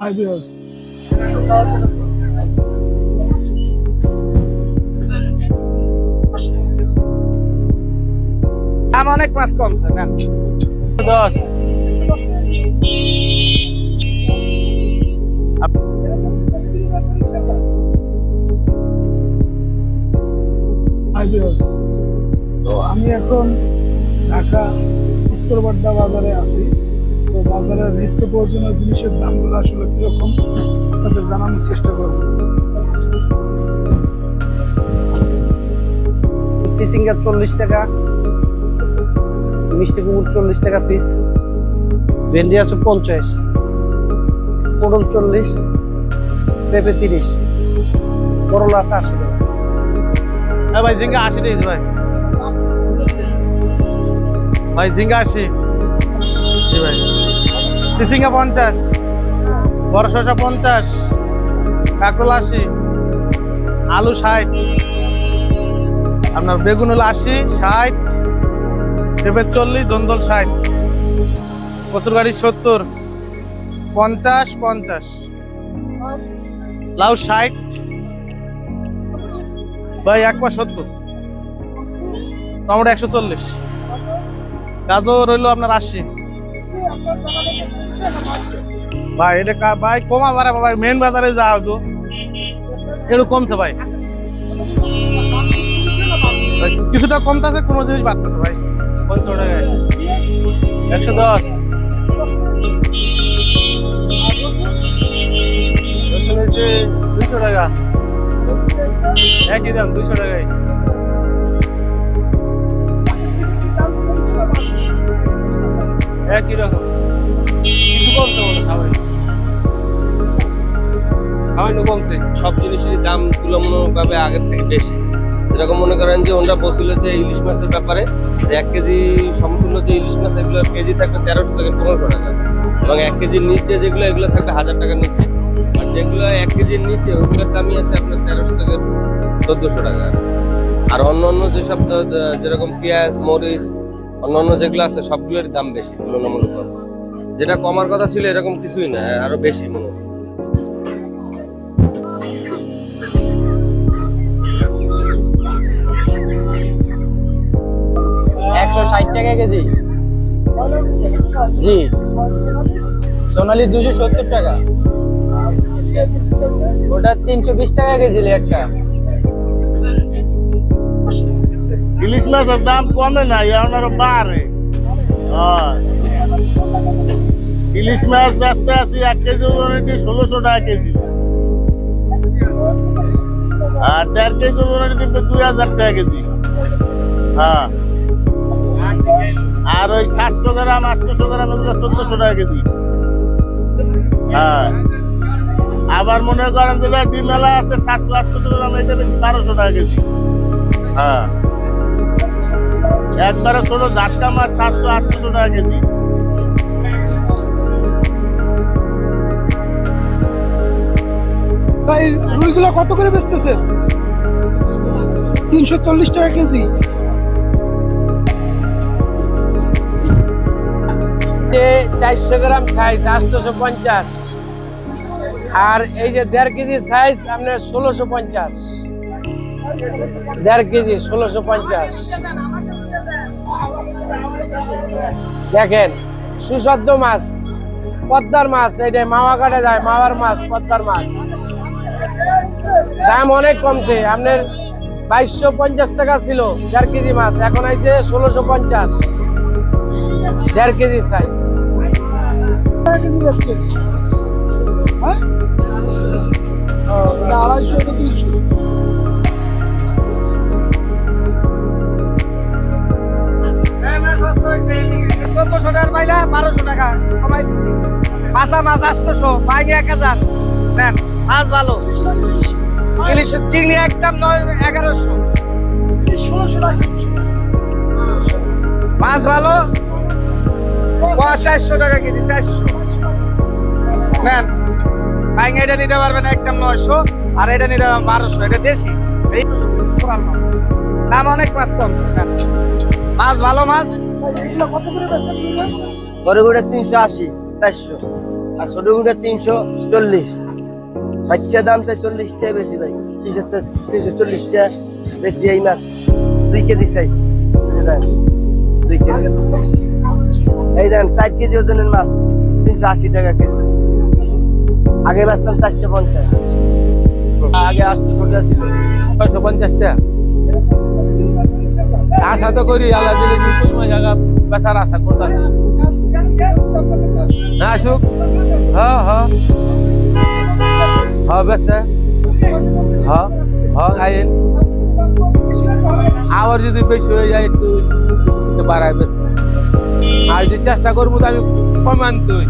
Hi viewers, দাম অনেক মাছ কমছে না। 10 হাই ভিউয়ার্স। তো আমি এখন ঢাকা উত্তরবাড্ডা বাজারে আছি। তো বাজারের নিত্য প্রয়োজনীয় জিনিসের দামগুলো আসলে কিরকম আপনাদের জানানোর চেষ্টা করব। চিচিঙ্গা 40 টাকা, মিষ্টি কুমড় 40 টাকা পিস, ভেন্ডি আছে 50, পটল 40, পেঁপে 30, করলা আছে 80 টাকা। হ্যাঁ ভাই, ঝিঙ্গা 80 টাকা ভাই। ভাই ঝিঙ্গা 80, জি ভাই। চিচিঙ্গা 50, বড় শসা 50, কাঁকরোল 80, আলু 60, আপনার বেগুন হলো 80, 60, পেঁপে 40, ধন্দল 60, কচুর গাড়ি 70, 50, 50, লাউ 60, ভাই 170, টমেটো 140, গাজর রইলো আপনার 80। ভাই এটা ভাই কমা পারে ভাই, মেন বাজারে যা হতো একটু কমছে ভাই, কিছুটা কমতেছে, কোনো জিনিস বাড়তেছে ভাই। 50 টাকায় 110, 200 টাকা, একই দাম 200 টাকায়। একই রকম, কিছু কমতে বলো খাবার, সামান্য কমতে সব জিনিসের দাম তুলনামূলকভাবে আগের থেকে বেশি। যেরকম মনে করেন যে ওনারা বলছিল যে ইলিশ মাছের ব্যাপারে, যে 1 কেজি সমতুল্য যে ইলিশ মাছ এগুলোর কেজি থাকবে 1300 থেকে 1500 টাকা, এবং 1 কেজির নিচে যেগুলো এগুলো থাকবে 1000 টাকার নিচে, আর যেগুলো 1 কেজির নিচে ওগুলোর দামই আছে আপনার 1300 থেকে 1400 টাকা। আর অন্য অন্য যেসব যেরকম পেঁয়াজ, মরিচ, অন্যান্য যেগুলো আছে সবগুলোর দাম বেশি তুলনামূলকভাবে। যেটা কমার কথা ছিল এরকম কিছুই না, আরো বেশি মনে হচ্ছে। টাকা কেজি, জি। সোনালি 270 টাকা, ওটা 320 টাকা কেজি একটা। ইলিশ মাছের দাম কমে না, এখন আরো বাড়ে। ইলিশ মাছ বেচতে আছি 1 কেজি 1600 টাকা কেজি, আর 1.5 কেজি কিন্তু 2000 টাকা কেজি। হ্যাঁ, আর ওই 700 গ্রাম 800 গ্রাম এগুলো 1400 টাকা কেজি। হ্যাঁ, আবার মনে করেন যেটা ডিমেলা আছে 700-800 গ্রাম, এটা বেশি 1200 টাকা কেজি। হ্যাঁ, একবারে ছোট ঝাটকা মাছ 700-800 টাকা কেজি। ভাই রুইগুলো কত করে বেচতেছেন? 340 টাকা কেজি। 400 গ্রাম সাইজ 850, আর এই যে 1.5 কেজি সাইজ আপনার 1650, 1.5 কেজি 1650। দেখেন সুস্বাদু মাছ, পদ্মার মাছ, এইটা মাওয়া কাটে যায়, মাওয়ার মাছ, পদ্মার মাছ। দাম অনেক কমছে, আপনার 2250 টাকা ছিল 1.5 কেজি মাছ, এখন আইছে 1650, 1.5 কেজি সাইজ। টাকা কেজি বেচছেন? হ্যাঁ, এটা 250, এটা 200। চোদ্দশো টাকার পাইলা 1200 টাকা কমাই দিছি। কাঁচা মাছ 800, বাইরে 1000 নেন। মাছ ভালো, ইলিশ চিংড়ি একদম 1100, 1600 টাকা। মাছ ভালো 400 টাকা কেজি, 400 নেন। বাইরে এটা নিতে পারবেন একদম 900, আর এটা নিতে পারবেন 1200, এটা দেশি। এই কোরাল মাছ, দাম অনেক মাছ কম। মাছ ভালো মাছ। এগুলো কত করে বেচেন? বড়গুড়া 380, 400। আর ছোটগুলো 340। বাচ্চা দাম চাই 40 টাকা বেশি ভাই, 340 টাকা বেশি। এই মাছ 2 কেজি সাইজ, 2 কেজি। এই দেন 4 কেজি ওজনের মাছ 380 টাকা কেজি। আগে বেচতাম 450। আগে 800 টাকা ছিল। 650 টাকা আশা তো করি আল্লাহ দিলে কই জায়গা বেচার আশা করতেছি। না আসুক, হ্যাঁ হ্যাঁ হ্যাঁ বেচে, হ্যাঁ হ্যাঁ আইন। আবার যদি বেশি হয়ে যায় একটু বাড়ায় বেশ, আর যদি চেষ্টা করবো তো আমি কমান তুই